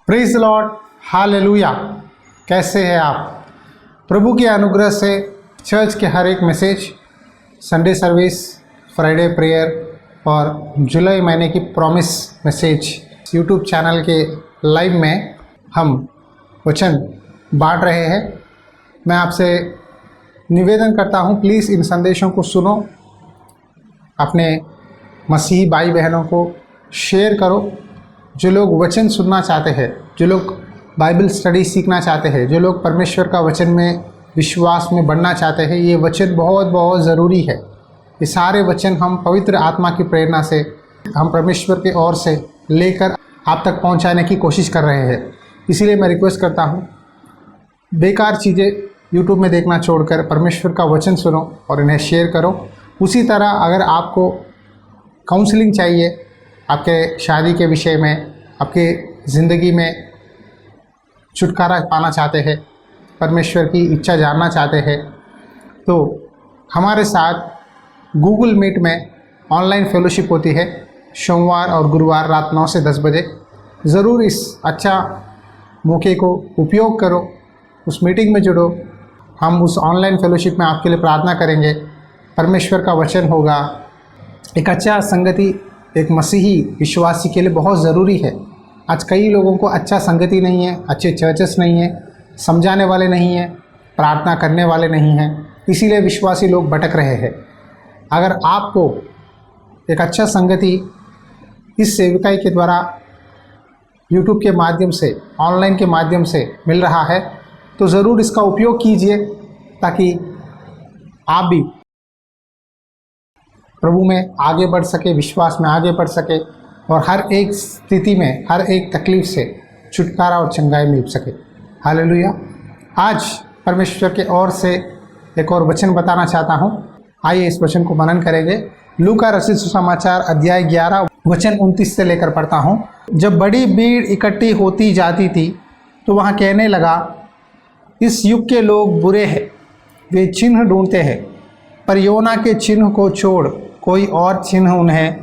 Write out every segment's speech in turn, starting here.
Praise the Lord, hallelujah. कैसे हैं आप? प्रभु के अनुग्रह से चर्च के हर एक message, Sunday service, Friday prayer और जुलाई महीने की प्रॉमिस मैसेज यूट्यूब चैनल के लाइव में हम वचन बांट रहे हैं। मैं आपसे निवेदन करता हूं, प्लीज़ इन संदेशों को सुनो, अपने मसीही भाई बहनों को शेयर करो। जो लोग वचन सुनना चाहते हैं, जो लोग बाइबल स्टडी सीखना चाहते हैं, जो लोग परमेश्वर का वचन में विश्वास में बढ़ना चाहते हैं, ये वचन बहुत बहुत ज़रूरी है। ये सारे वचन हम पवित्र आत्मा की प्रेरणा से, हम परमेश्वर के ओर से लेकर आप तक पहुंचाने की कोशिश कर रहे हैं। इसीलिए मैं रिक्वेस्ट करता हूं, बेकार चीज़ें यूट्यूब में देखना छोड़कर परमेश्वर का वचन सुनो और इन्हें शेयर करो। उसी तरह अगर आपको काउंसलिंग चाहिए, आपके शादी के विषय में, आपके ज़िंदगी में छुटकारा पाना चाहते हैं, परमेश्वर की इच्छा जानना चाहते हैं, तो हमारे साथ गूगल मीट में ऑनलाइन फेलोशिप होती है सोमवार और गुरुवार रात 9 से 10 बजे। ज़रूर इस अच्छा मौके को उपयोग करो, उस मीटिंग में जुड़ो। हम उस ऑनलाइन फेलोशिप में आपके लिए प्रार्थना करेंगे, परमेश्वर का वचन होगा। एक अच्छा संगति एक मसीही विश्वासी के लिए बहुत ज़रूरी है। आज कई लोगों को अच्छा संगति नहीं है, अच्छे चर्चेस नहीं है, समझाने वाले नहीं हैं, प्रार्थना करने वाले नहीं हैं, इसीलिए विश्वासी लोग भटक रहे हैं। अगर आपको एक अच्छा संगति इस सेविकाई के द्वारा यूट्यूब के माध्यम से, ऑनलाइन के माध्यम से मिल रहा है, तो ज़रूर इसका उपयोग कीजिए, ताकि आप भी प्रभु में आगे बढ़ सके, विश्वास में आगे बढ़ सके और हर एक स्थिति में, हर एक तकलीफ से छुटकारा और चंगाई मिल सके। हालेलुया। आज परमेश्वर के ओर से एक और वचन बताना चाहता हूँ। आइए इस वचन को मनन करेंगे। लूका रचित सुसमाचार अध्याय 11 वचन 29 से लेकर पढ़ता हूँ। जब बड़ी भीड़ इकट्ठी होती जाती थी तो वहाँ कहने लगा, इस युग के लोग बुरे हैं, वे चिन्ह ढूंढते हैं, पर योना के चिन्ह को छोड़ कोई और चिन्ह उन्हें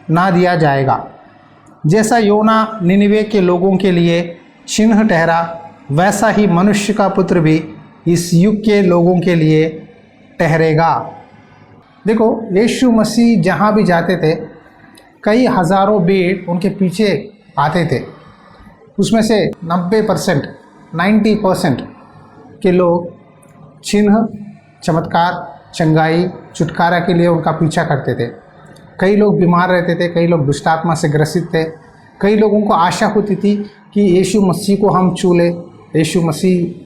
ना दिया जाएगा। जैसा योना निनिवे के लोगों के लिए चिन्ह ठहरा, वैसा ही मनुष्य का पुत्र भी इस युग के लोगों के लिए ठहरेगा। देखो, यीशु मसीह जहाँ भी जाते थे, कई हज़ारों भीड़ उनके पीछे आते थे। उसमें से 90% के लोग चिन्ह, चमत्कार, चंगाई, छुटकारा के लिए उनका पीछा करते थे। कई लोग बीमार रहते थे, कई लोग दुष्ट आत्मा से ग्रसित थे। कई लोगों को आशा होती थी कि यीशु मसीह को हम छू ले, यीशु मसीह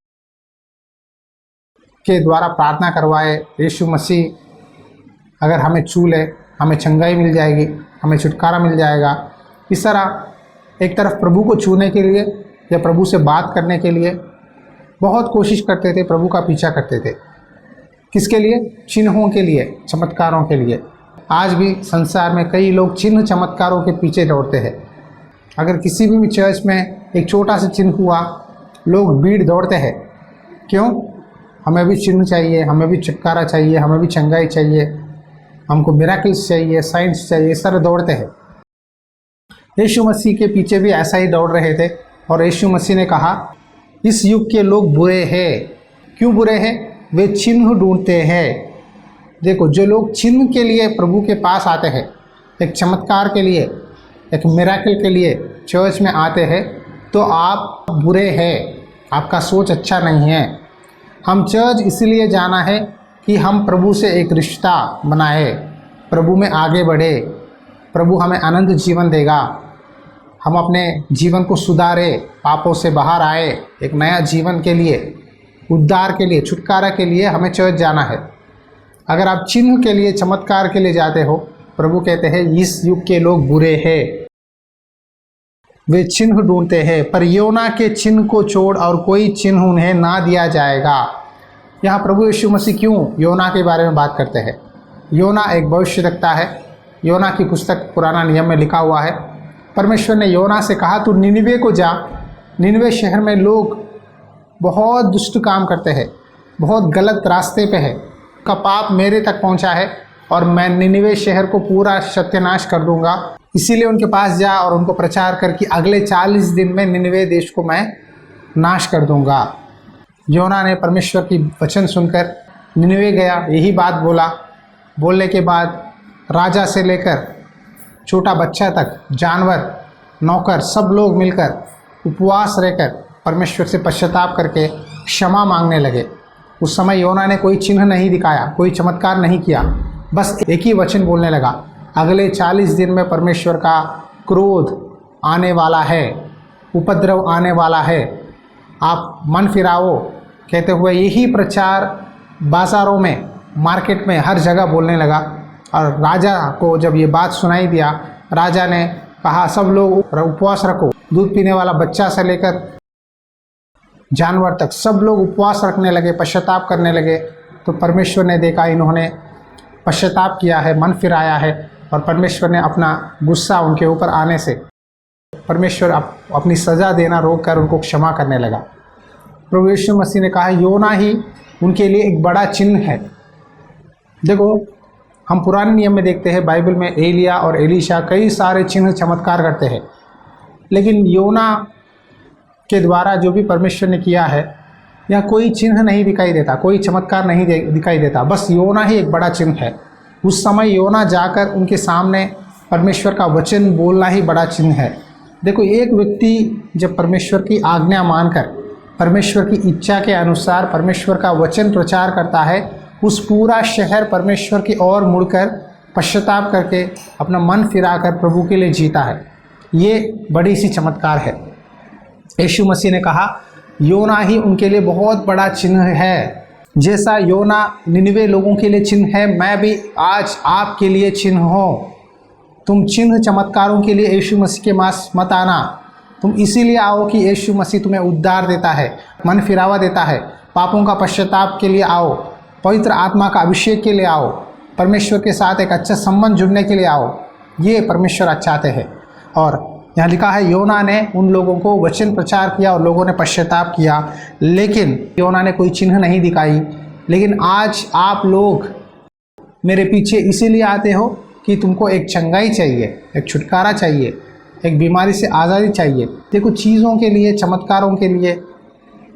के द्वारा प्रार्थना करवाए, यीशु मसीह अगर हमें छू ले, हमें चंगाई मिल जाएगी, हमें छुटकारा मिल जाएगा। इस तरह एक तरफ प्रभु को छूने के लिए या प्रभु से बात करने के लिए बहुत कोशिश करते थे, प्रभु का पीछा करते थे। किसके लिए? चिन्हों के लिए, चमत्कारों के लिए। आज भी संसार में कई लोग चिन्ह चमत्कारों के पीछे दौड़ते हैं। अगर किसी भी चर्च में एक छोटा सा चिन्ह हुआ, लोग भीड़ दौड़ते हैं। क्यों? हमें भी चिन्ह चाहिए, हमें भी छुटकारा चाहिए, हमें भी चंगाई चाहिए, हमको मिराकिल्स चाहिए, साइंस चाहिए, इस तरह दौड़ते हैं। यीशु मसीह के पीछे भी ऐसा ही दौड़ रहे थे और यीशु मसीह ने कहा, इस युग के लोग बुरे हैं। क्यों बुरे हैं? वे चिन्ह ढूंढते हैं। देखो, जो लोग चिन्ह के लिए प्रभु के पास आते हैं, एक चमत्कार के लिए, एक मिराकिल के लिए चर्च में आते हैं, तो आप बुरे हैं, आपका सोच अच्छा नहीं है। हम चर्च इसलिए जाना है कि हम प्रभु से एक रिश्ता बनाए, प्रभु में आगे बढ़े, प्रभु हमें आनंद जीवन देगा, हम अपने जीवन को सुधारे, पापों से बाहर आए, एक नया जीवन के लिए, उद्धार के लिए, छुटकारा के लिए हमें चर्च जाना है। अगर आप चिन्ह के लिए, चमत्कार के लिए जाते हो, प्रभु कहते हैं इस युग के लोग बुरे हैं, वे चिन्ह ढूंढते हैं, पर योना के चिन्ह को छोड़ और कोई चिन्ह उन्हें ना दिया जाएगा। यहाँ प्रभु यीशु मसीह क्यों योना के बारे में बात करते हैं? योना एक भविष्यवक्ता है। योना की पुस्तक पुराना नियम में लिखा हुआ है। परमेश्वर ने योना से कहा, तू निनिवे को जा। निनिवे शहर में लोग बहुत दुष्ट काम करते हैं, बहुत गलत रास्ते पे है, का पाप मेरे तक पहुंचा है और मैं निनिवे शहर को पूरा सत्यानाश कर दूंगा। इसीलिए उनके पास जा और उनको प्रचार कर कि अगले 40 दिन में निनवे देश को मैं नाश कर दूंगा। योना ने परमेश्वर की वचन सुनकर निनवे गया, यही बात बोला। बोलने के बाद राजा से लेकर छोटा बच्चा तक, जानवर, नौकर, सब लोग मिलकर उपवास रहकर परमेश्वर से पश्चाताप करके क्षमा मांगने लगे। उस समय योना ने कोई चिन्ह नहीं दिखाया, कोई चमत्कार नहीं किया, बस एक ही वचन बोलने लगा, अगले 40 दिन में परमेश्वर का क्रोध आने वाला है, उपद्रव आने वाला है, आप मन फिराओ कहते हुए यही प्रचार बाज़ारों में, मार्केट में, हर जगह बोलने लगा। और राजा को जब ये बात सुनाई दिया, राजा ने कहा सब लोग उपवास रखो। दूध पीने वाला बच्चा से लेकर जानवर तक सब लोग उपवास रखने लगे, पश्चाताप करने लगे। तो परमेश्वर ने देखा इन्होंने पश्चाताप किया है, मन फिराया है, और परमेश्वर ने अपना गुस्सा उनके ऊपर आने से परमेश्वर अपनी सज़ा देना रोक कर उनको क्षमा करने लगा। प्रभु यीशु मसीह ने कहा योना ही उनके लिए एक बड़ा चिन्ह है। देखो, हम पुराने नियम में देखते हैं, बाइबल में एलिया और एलीशा कई सारे चिन्ह चमत्कार करते हैं, लेकिन योना के द्वारा जो भी परमेश्वर ने किया है, यहाँ कोई चिन्ह नहीं दिखाई देता, कोई चमत्कार नहीं दिखाई देता, बस योना ही एक बड़ा चिन्ह है। उस समय योना जाकर उनके सामने परमेश्वर का वचन बोलना ही बड़ा चिन्ह है। देखो, एक व्यक्ति जब परमेश्वर की आज्ञा मानकर परमेश्वर की इच्छा के अनुसार परमेश्वर का वचन प्रचार करता है, उस पूरा शहर परमेश्वर की ओर मुड़कर पश्चाताप करके अपना मन फिराकर प्रभु के लिए जीता है। ये बड़ी सी चमत्कार है। यीशु मसीह ने कहा योना ही उनके लिए बहुत बड़ा चिन्ह है। जैसा योना निनवे लोगों के लिए चिन्ह है, मैं भी आज आपके लिए चिन्ह हूँ। तुम चिन्ह चमत्कारों के लिए यीशु मसीह के पास मत आना, तुम इसीलिए आओ कि यीशु मसीह तुम्हें उद्धार देता है, मन फिरावा देता है, पापों का पश्चाताप के लिए आओ, पवित्र आत्मा का अभिषेक के लिए आओ, परमेश्वर के साथ एक अच्छा संबंध जुड़ने के लिए आओ। ये परमेश्वर चाहते हैं। और यहाँ लिखा है योना ने उन लोगों को वचन प्रचार किया और लोगों ने पश्चाताप किया, लेकिन योना ने कोई चिन्ह नहीं दिखाई। लेकिन आज आप लोग मेरे पीछे इसीलिए आते हो कि तुमको एक चंगाई चाहिए, एक छुटकारा चाहिए, एक बीमारी से आज़ादी चाहिए। देखो, चीज़ों के लिए, चमत्कारों के लिए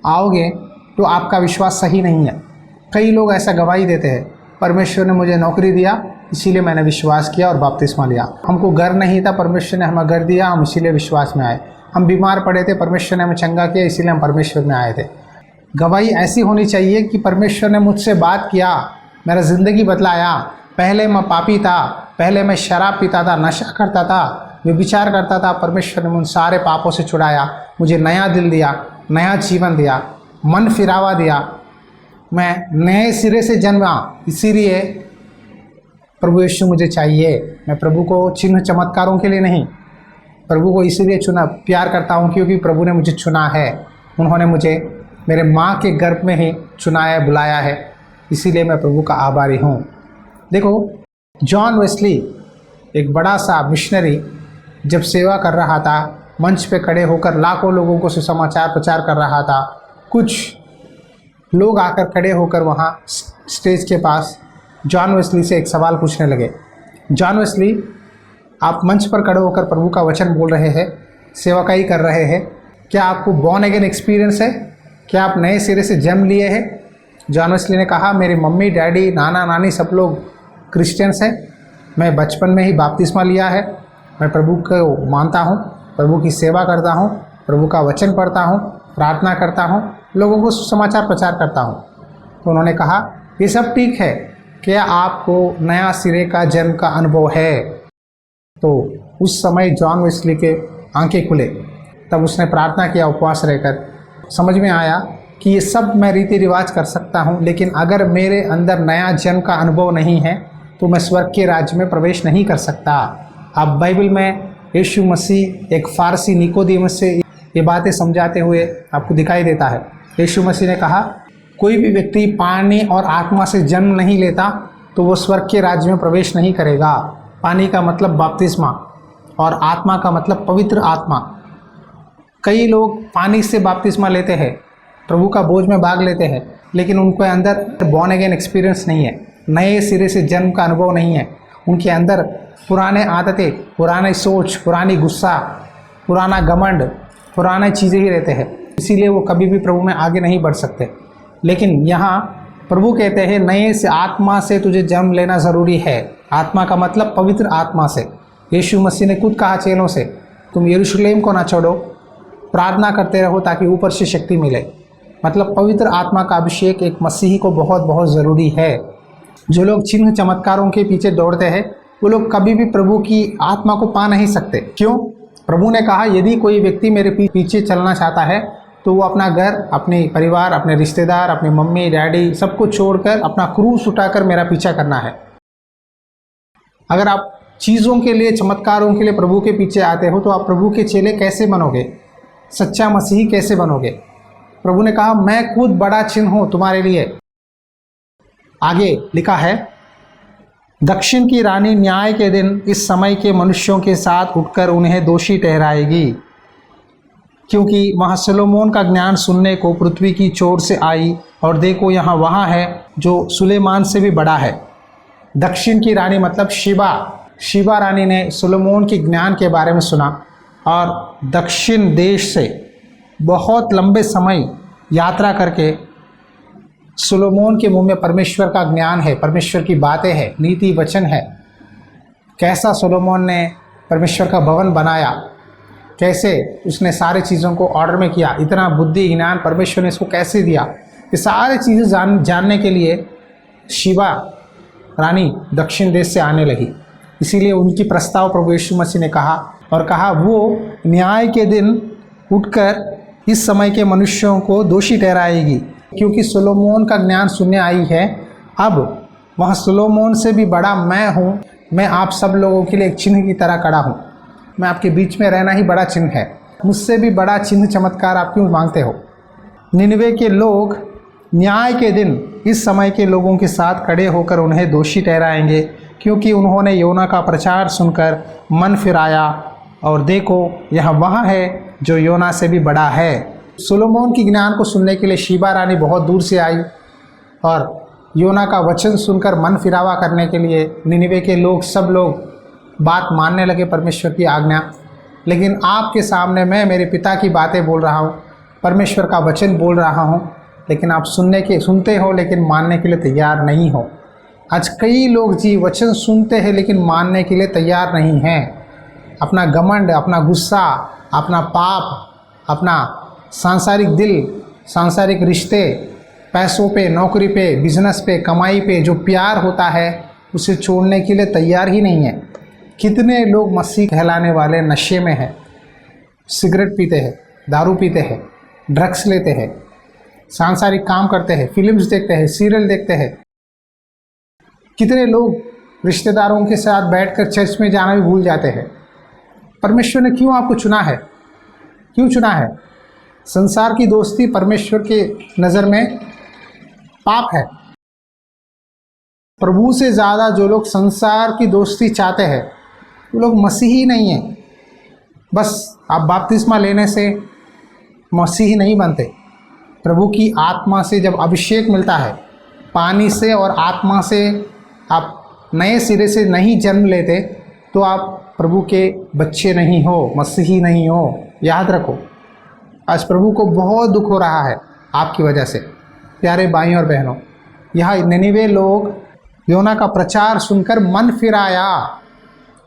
आओगे तो आपका विश्वास सही नहीं है। कई लोग ऐसा गवाही देते हैं, परमेश्वर ने मुझे नौकरी दिया इसीलिए मैंने विश्वास किया और बपतिस्मा लिया, हमको घर नहीं था, परमेश्वर ने हमें घर दिया, हम इसीलिए विश्वास में आए, हम बीमार पड़े थे, परमेश्वर ने हमें चंगा किया इसीलिए हम परमेश्वर में आए थे। गवाही ऐसी होनी चाहिए कि परमेश्वर ने मुझसे बात किया, मेरा ज़िंदगी बदलाया, पहले मैं पापी था, पहले मैं शराब पीता था, नशा करता था, व्यभिचार करता था, परमेश्वर ने उन सारे पापों से छुड़ाया, मुझे नया दिल दिया, नया जीवन दिया, मन फिरावा दिया, मैं नए सिरे से जन्मा। इसीलिए प्रभु यीशु मुझे चाहिए। मैं प्रभु को चिन्ह चमत्कारों के लिए नहीं, प्रभु को इसीलिए चुना, प्यार करता हूँ क्योंकि प्रभु ने मुझे चुना है। उन्होंने मुझे मेरे माँ के गर्भ में ही चुनाया, बुलाया है, इसीलिए मैं प्रभु का आभारी हूँ। देखो, जॉन वेस्ली एक बड़ा सा मिशनरी जब सेवा कर रहा था, मंच पे खड़े होकर लाखों लोगों को सुसमाचार प्रचार कर रहा था, कुछ लोग आकर खड़े होकर वहाँ स्टेज के पास जॉन वेस्ली से एक सवाल पूछने लगे। जॉन वेस्ली, आप मंच पर खड़े होकर प्रभु का वचन बोल रहे हैं, सेवकाई कर रहे हैं, क्या आपको बॉर्न अगेन एक्सपीरियंस है? क्या आप नए सिरे से जन्म लिए हैं? जॉन वेस्ली ने कहा, मेरी मम्मी, डैडी, नाना, नानी सब लोग क्रिश्चियंस हैं, मैं बचपन में ही बपतिस्मा लिया है, मैं प्रभु को मानता हूँ, प्रभु की सेवा करता हूँ, प्रभु का वचन पढ़ता हूँ, प्रार्थना करता हूँ, लोगों को सुसमाचार प्रचार करता हूँ। तो उन्होंने कहा, ये सब ठीक है, क्या आपको नया सिरे का जन्म का अनुभव है? तो उस समय जॉन वेस्ली के आंखें खुले, तब उसने प्रार्थना किया उपवास रहकर। समझ में आया कि ये सब मैं रीति रिवाज कर सकता हूँ, लेकिन अगर मेरे अंदर नया जन्म का अनुभव नहीं है तो मैं स्वर्ग के राज्य में प्रवेश नहीं कर सकता। अब बाइबल में यीशु मसीह एक फारसी निकोदेमुस से ये बातें समझाते हुए आपको दिखाई देता है। यीशु मसीह ने कहा, कोई भी व्यक्ति पानी और आत्मा से जन्म नहीं लेता तो वो स्वर्ग के राज्य में प्रवेश नहीं करेगा। पानी का मतलब बपतिस्मा और आत्मा का मतलब पवित्र आत्मा। कई लोग पानी से बपतिस्मा लेते हैं, प्रभु का बोझ में भाग लेते हैं, लेकिन उनके अंदर बॉर्न अगेन एक्सपीरियंस नहीं है, नए सिरे से जन्म का अनुभव नहीं है, उनके अंदर पुराने आदतें, पुराने सोच, पुरानी गुस्सा, पुराना घमंड, पुराने चीज़ें ही रहते हैं, इसीलिए वो कभी भी प्रभु में आगे नहीं बढ़ सकते। लेकिन यहाँ प्रभु कहते हैं नए से आत्मा से तुझे जन्म लेना ज़रूरी है। आत्मा का मतलब पवित्र आत्मा से। यीशु मसीह ने खुद कहा चेलों से, तुम यरूशलेम को ना छोड़ो, प्रार्थना करते रहो ताकि ऊपर से शक्ति मिले। मतलब पवित्र आत्मा का अभिषेक एक मसीही को बहुत बहुत ज़रूरी है। जो लोग चिन्ह चमत्कारों के पीछे दौड़ते हैं वो लोग कभी भी प्रभु की आत्मा को पा नहीं सकते। क्यों? प्रभु ने कहा यदि कोई व्यक्ति मेरे पीछे चलना चाहता है तो वो अपना घर, अपने परिवार, अपने रिश्तेदार, अपनी मम्मी डैडी सबको छोड़कर अपना क्रूस उठाकर मेरा पीछा करना है। अगर आप चीज़ों के लिए, चमत्कारों के लिए प्रभु के पीछे आते हो तो आप प्रभु के चेले कैसे बनोगे? सच्चा मसीही कैसे बनोगे? प्रभु ने कहा मैं खुद बड़ा चिन्ह हूँ तुम्हारे लिए। आगे लिखा है, दक्षिण की रानी न्याय के दिन इस समय के मनुष्यों के साथ उठकर उन्हें दोषी ठहराएगी, क्योंकि वहाँ सोलोमोन का ज्ञान सुनने को पृथ्वी की चोर से आई, और देखो यहाँ वहाँ है जो सुलेमान से भी बड़ा है। दक्षिण की रानी मतलब शिबा रानी ने सोलोमोन के ज्ञान के बारे में सुना और दक्षिण देश से बहुत लंबे समय यात्रा करके सोलोमोन के मुंह में परमेश्वर का ज्ञान है, परमेश्वर की बातें हैं, नीति वचन है। कैसा सोलोमोन ने परमेश्वर का भवन बनाया, कैसे उसने सारी चीज़ों को ऑर्डर में किया, इतना बुद्धि ज्ञान परमेश्वर ने इसको कैसे दिया, ये सारी चीज़ें जानने के लिए शिबा रानी दक्षिण देश से आने लगी। इसीलिए उनकी प्रस्ताव प्रभु यीशु मसीह ने कहा और कहा वो न्याय के दिन उठकर इस समय के मनुष्यों को दोषी ठहराएगी, क्योंकि सोलोमोन का ज्ञान सुनने आई है। अब वह सोलोमोन से भी बड़ा मैं हूँ। मैं आप सब लोगों के लिए एक चिन्ह की तरह खड़ा हूँ। मैं आपके बीच में रहना ही बड़ा चिन्ह है। मुझसे भी बड़ा चिन्ह चमत्कार आप क्यों मांगते हो? निनवे के लोग न्याय के दिन इस समय के लोगों के साथ खड़े होकर उन्हें दोषी ठहराएंगे, क्योंकि उन्होंने योना का प्रचार सुनकर मन फिराया, और देखो यह वहाँ है जो योना से भी बड़ा है। सोलोमोन की ज्ञान को सुनने के लिए शिबा रानी बहुत दूर से आई और योना का वचन सुनकर मन फिरावा करने के लिए निनवे के लोग, सब लोग बात मानने लगे परमेश्वर की आज्ञा। लेकिन आपके सामने मैं मेरे पिता की बातें बोल रहा हूँ, परमेश्वर का वचन बोल रहा हूँ, लेकिन आप सुनते हो लेकिन मानने के लिए तैयार नहीं हो। आज कई लोग जी वचन सुनते हैं लेकिन मानने के लिए तैयार नहीं हैं। अपना घमंड, अपना गुस्सा, अपना पाप, अपना सांसारिक दिल, सांसारिक रिश्ते, पैसों पे, नौकरी पे, बिजनेस पे, कमाई पे जो प्यार होता है उसे छोड़ने के लिए तैयार ही नहीं है। कितने लोग मसीह कहलाने वाले नशे में हैं, सिगरेट पीते हैं, दारू पीते हैं, ड्रग्स लेते हैं, सांसारिक काम करते हैं, फिल्म्स देखते हैं, सीरियल देखते हैं। कितने लोग रिश्तेदारों के साथ बैठकर चर्च में जाना भी भूल जाते हैं। परमेश्वर ने क्यों आपको चुना है? क्यों चुना है? संसार की दोस्ती परमेश्वर के नज़र में पाप है। प्रभु से ज़्यादा जो लोग संसार की दोस्ती चाहते हैं वो लोग मसीही नहीं हैं। बस आप बपतिस्मा लेने से मसीही नहीं बनते। प्रभु की आत्मा से जब अभिषेक मिलता है, पानी से और आत्मा से आप नए सिरे से नहीं जन्म लेते तो आप प्रभु के बच्चे नहीं हो, मसीही नहीं हो। याद रखो, आज प्रभु को बहुत दुख हो रहा है आपकी वजह से। प्यारे भाइयों और बहनों, यहाँ निनवे लोग योना का प्रचार सुनकर मन फिराया।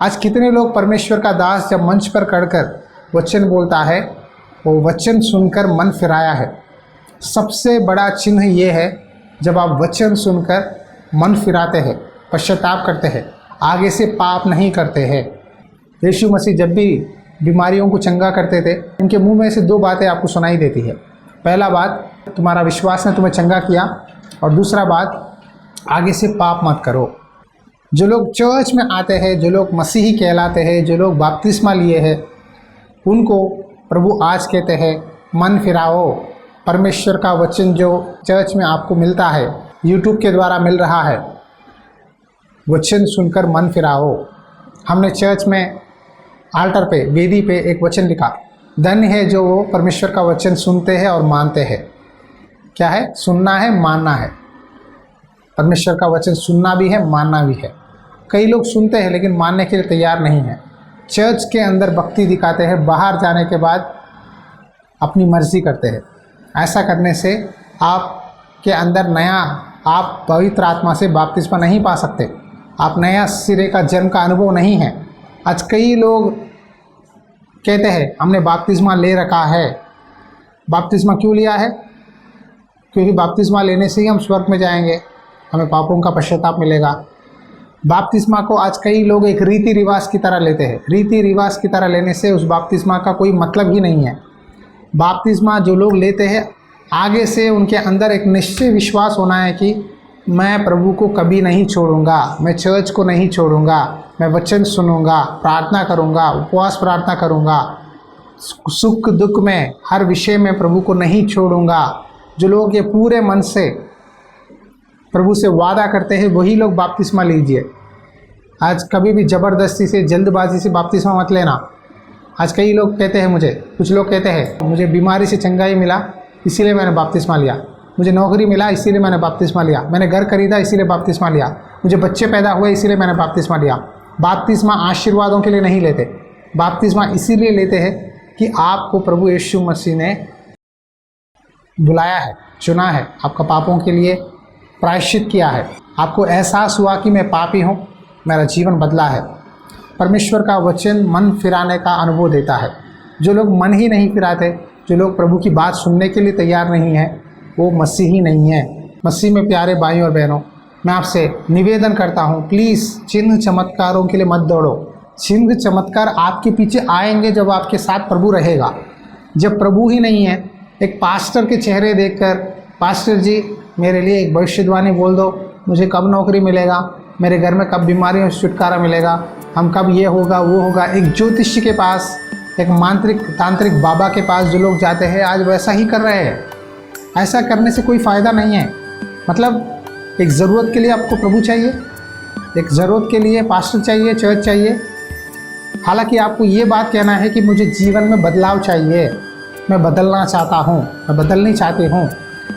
आज कितने लोग परमेश्वर का दास जब मंच पर खड़कर वचन बोलता है, वो वचन सुनकर मन फिराया है। सबसे बड़ा चिन्ह ये है जब आप वचन सुनकर मन फिराते हैं, पश्चाताप करते हैं, आगे से पाप नहीं करते हैं। यीशु मसीह जब भी बीमारियों को चंगा करते थे, उनके मुंह में से दो बातें आपको सुनाई देती है। पहला बात, तुम्हारा विश्वास ने तुम्हें चंगा किया, और दूसरा बात, आगे से पाप मत करो। जो लोग चर्च में आते हैं, जो लोग मसीही कहलाते हैं, जो लोग बपतिस्मा लिए हैं, उनको प्रभु आज कहते हैं मन फिराओ। परमेश्वर का वचन जो चर्च में आपको मिलता है, यूट्यूब के द्वारा मिल रहा है, वचन सुनकर मन फिराओ। हमने चर्च में आल्टर पे, वेदी पे एक वचन लिखा, धन्य है जो वो परमेश्वर का वचन सुनते हैं और मानते हैं। क्या है? सुनना है, मानना है। परमेश्वर का वचन सुनना भी है, मानना भी है। कई लोग सुनते हैं लेकिन मानने के लिए तैयार नहीं हैं। चर्च के अंदर भक्ति दिखाते हैं, बाहर जाने के बाद अपनी मर्जी करते हैं। ऐसा करने से आपके अंदर आप पवित्र आत्मा से बपतिस्मा नहीं पा सकते। आप नया सिरे का जन्म का अनुभव नहीं है। आज कई लोग कहते हैं हमने बपतिस्मा ले रखा है। बपतिस्मा क्यों लिया है? क्योंकि बपतिस्मा लेने से ही हम स्वर्ग में जाएंगे, हमें पापों का पश्चाताप मिलेगा। बपतिस्मा को आज कई लोग एक रीति रिवाज की तरह लेते हैं। रीति रिवाज की तरह लेने से उस बपतिस्मा का कोई मतलब ही नहीं है। बपतिस्मा जो लोग लेते हैं, आगे से उनके अंदर एक निश्चय विश्वास होना है कि मैं प्रभु को कभी नहीं छोड़ूंगा, मैं चर्च को नहीं छोड़ूंगा, मैं वचन सुनूंगा, प्रार्थना करूंगा, उपवास प्रार्थना करूंगा, सुख दुख में हर विषय में प्रभु को नहीं छोड़ूंगा। जो लोग ये पूरे मन से प्रभु से वादा करते हैं वही लोग बपतिस्मा लीजिए। आज कभी भी ज़बरदस्ती से जल्दबाजी से बपतिस्मा मत लेना। आज कई लोग कहते हैं कुछ लोग कहते हैं मुझे बीमारी से चंगाई मिला इसीलिए मैंने बपतिस्मा लिया, मुझे नौकरी मिला इसीलिए मैंने बपतिस्मा लिया, मैंने घर खरीदा इसीलिए बपतिस्मा लिया, मुझे बच्चे पैदा हुए इसीलिए मैंने बपतिस्मा लिया। बपतिस्मा आशीर्वादों के लिए नहीं लेते, बपतिस्मा इसीलिए लेते हैं कि आपको प्रभु यीशु मसीह ने बुलाया है, चुना है, आपका पापों के लिए प्रायश्चित किया है। आपको एहसास हुआ कि मैं पापी हूँ, मेरा जीवन बदला है। परमेश्वर का वचन मन फिराने का अनुभव देता है। जो लोग मन ही नहीं फिराते, जो लोग प्रभु की बात सुनने के लिए तैयार नहीं हैं, वो मसीही नहीं है। मसीह में प्यारे भाइयों और बहनों, मैं आपसे निवेदन करता हूँ, प्लीज़ चिन्ह चमत्कारों के लिए मत दौड़ो। चिन्ह चमत्कार आपके पीछे आएंगे जब आपके साथ प्रभु रहेगा। जब प्रभु ही नहीं है, एक पास्टर के चेहरे देखकर पास्टर जी मेरे लिए एक भविष्यवाणी बोल दो, मुझे कब नौकरी मिलेगा, मेरे घर में कब बीमारियों से छुटकारा मिलेगा, हम कब ये होगा वो होगा। एक ज्योतिषी के पास, एक तांत्रिक बाबा के पास जो लोग जाते हैं आज वैसा ही कर रहे हैं। ऐसा करने से कोई फ़ायदा नहीं है। मतलब एक ज़रूरत के लिए आपको प्रभु चाहिए, एक ज़रूरत के लिए पास्टर चाहिए, चर्च चाहिए। हालांकि आपको ये बात कहना है कि मुझे जीवन में बदलाव चाहिए, मैं बदलना चाहता हूँ, मैं बदलनी चाहती हूँ,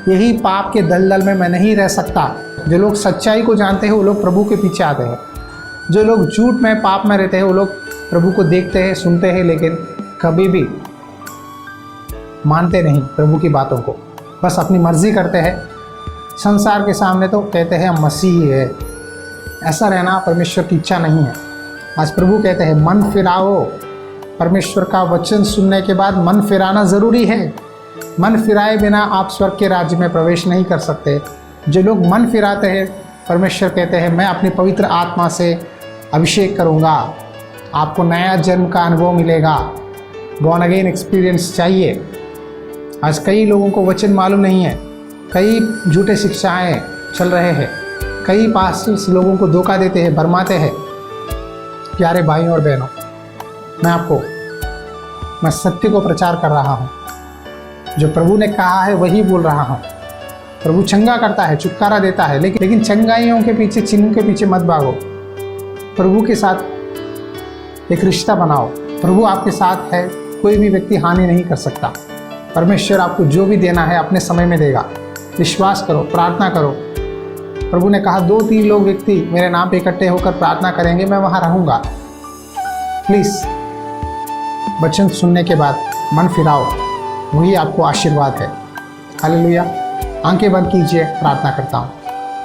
यही पाप के दलदल में मैं नहीं रह सकता। जो लोग सच्चाई को जानते हैं वो लोग प्रभु के पीछे आते हैं। जो लोग झूठ में पाप में रहते हैं वो लोग प्रभु को देखते हैं, सुनते हैं, लेकिन कभी भी मानते नहीं प्रभु की बातों को, बस अपनी मर्जी करते हैं। संसार के सामने तो कहते हैं हम मसीही है। ऐसा रहना परमेश्वर की इच्छा नहीं है। आज प्रभु कहते हैं मन फिराओ। परमेश्वर का वचन सुनने के बाद मन फिराना ज़रूरी है। मन फिराए बिना आप स्वर्ग के राज्य में प्रवेश नहीं कर सकते। जो लोग मन फिराते हैं, परमेश्वर कहते हैं मैं अपनी पवित्र आत्मा से अभिषेक करूँगा, आपको नया जन्म का अनुभव मिलेगा, बॉर्न अगेन एक्सपीरियंस चाहिए। आज कई लोगों को वचन मालूम नहीं है, कई झूठे शिक्षाएं चल रहे हैं, कई पास्टर्स लोगों को धोखा देते हैं, भरमाते हैं। प्यारे भाइयों और बहनों, मैं सत्य को प्रचार कर रहा हूँ। जो प्रभु ने कहा है वही बोल रहा हूँ। प्रभु चंगा करता है, छुटकारा देता है, लेकिन चंगाइयों के पीछे, चिन्ह के पीछे मत भागो। प्रभु के साथ एक रिश्ता बनाओ। प्रभु आपके साथ है, कोई भी व्यक्ति हानि नहीं कर सकता। परमेश्वर आपको जो भी देना है अपने समय में देगा। विश्वास करो, प्रार्थना करो। प्रभु ने कहा 2-3 लोग व्यक्ति मेरे नाम पे इकट्ठे होकर प्रार्थना करेंगे, मैं वहाँ रहूँगा। प्लीज़ वचन सुनने के बाद मन फिराओ, वही आपको आशीर्वाद है। हालेलुया। आंखें बंद कीजिए, प्रार्थना करता हूँ।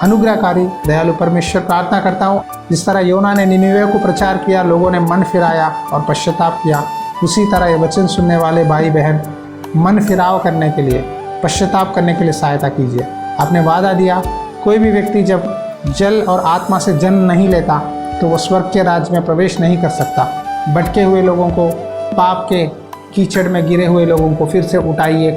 अनुग्रहकारी दयालु परमेश्वर, प्रार्थना करता हूँ जिस तरह योना ने निनिवे को प्रचार किया, लोगों ने मन फिराया और पश्चाताप किया, उसी तरह ये वचन सुनने वाले भाई बहन मन फिराव करने के लिए, पश्चाताप करने के लिए सहायता कीजिए। आपने वादा दिया कोई भी व्यक्ति जब जल और आत्मा से जन्म नहीं लेता तो वह स्वर्ग के राज्य में प्रवेश नहीं कर सकता। भटके हुए लोगों को, पाप के कीचड़ में गिरे हुए लोगों को फिर से उठाइए,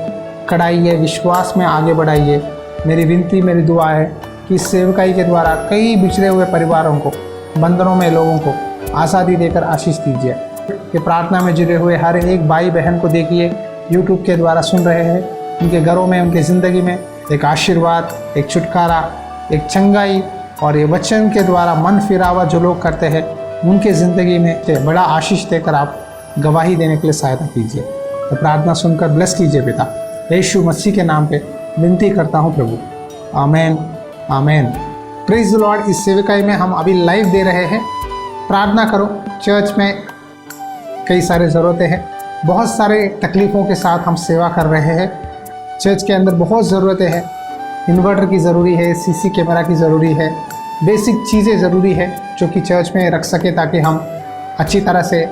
कढ़ाइए, विश्वास में आगे बढ़ाइए। मेरी विनती, मेरी दुआ है कि इस सेवकाई के द्वारा कई बिछड़े हुए परिवारों को, बंधनों में लोगों को आज़ादी देकर आशीष दीजिए। ये प्रार्थना में जुड़े हुए हर एक भाई बहन को देखिए, यूट्यूब के द्वारा सुन रहे हैं, उनके घरों में, उनकी ज़िंदगी में एक आशीर्वाद, एक छुटकारा, एक चंगाई और ये वचन के द्वारा मन फिरावा जो लोग करते हैं उनके ज़िंदगी में बड़ा आशीष देकर आप गवाही देने के लिए सहायता कीजिए। तो प्रार्थना सुनकर ब्लेस कीजिए पिता, यीशु मसीह के नाम पे विनती करता हूँ प्रभु, amen amen. Praise the Lord. इस सेविकाई में हम अभी लाइव दे रहे हैं। प्रार्थना करो। चर्च में कई सारे ज़रूरतें हैं, बहुत सारे तकलीफ़ों के साथ हम सेवा कर रहे हैं। चर्च के अंदर बहुत ज़रूरतें हैं। इन्वर्टर की ज़रूरी है, सीसी कैमरा की ज़रूरी है, बेसिक चीज़ें ज़रूरी है जो कि चर्च में रख सके ताकि हम अच्छी तरह से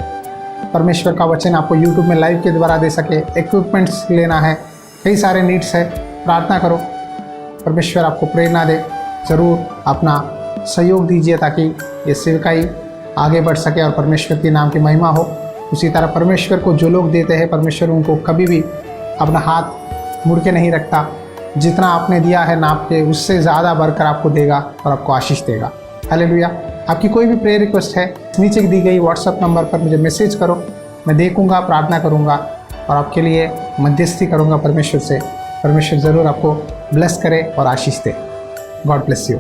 परमेश्वर का वचन आपको यूट्यूब में लाइव के द्वारा दे सके। इक्विपमेंट्स लेना है, कई सारे नीड्स है। प्रार्थना करो, परमेश्वर आपको प्रेरणा दे। ज़रूर अपना सहयोग दीजिए ताकि ये सेवकाई आगे बढ़ सके और परमेश्वर के नाम की महिमा हो। उसी तरह परमेश्वर को जो लोग देते हैं, परमेश्वर उनको कभी भी अपना हाथ मुड़ के नहीं रखता। जितना आपने दिया है नाप के, उससे ज़्यादा बढ़कर आपको देगा और आपको आशीष देगा। हालेलुया। आपकी कोई भी प्रेयर रिक्वेस्ट है, नीचे दी गई व्हाट्सएप नंबर पर मुझे मैसेज करो। मैं देखूंगा, प्रार्थना करूंगा और आपके लिए मध्यस्थी करूंगा परमेश्वर से। परमेश्वर ज़रूर आपको ब्लेस करे और आशीष दे। God bless you.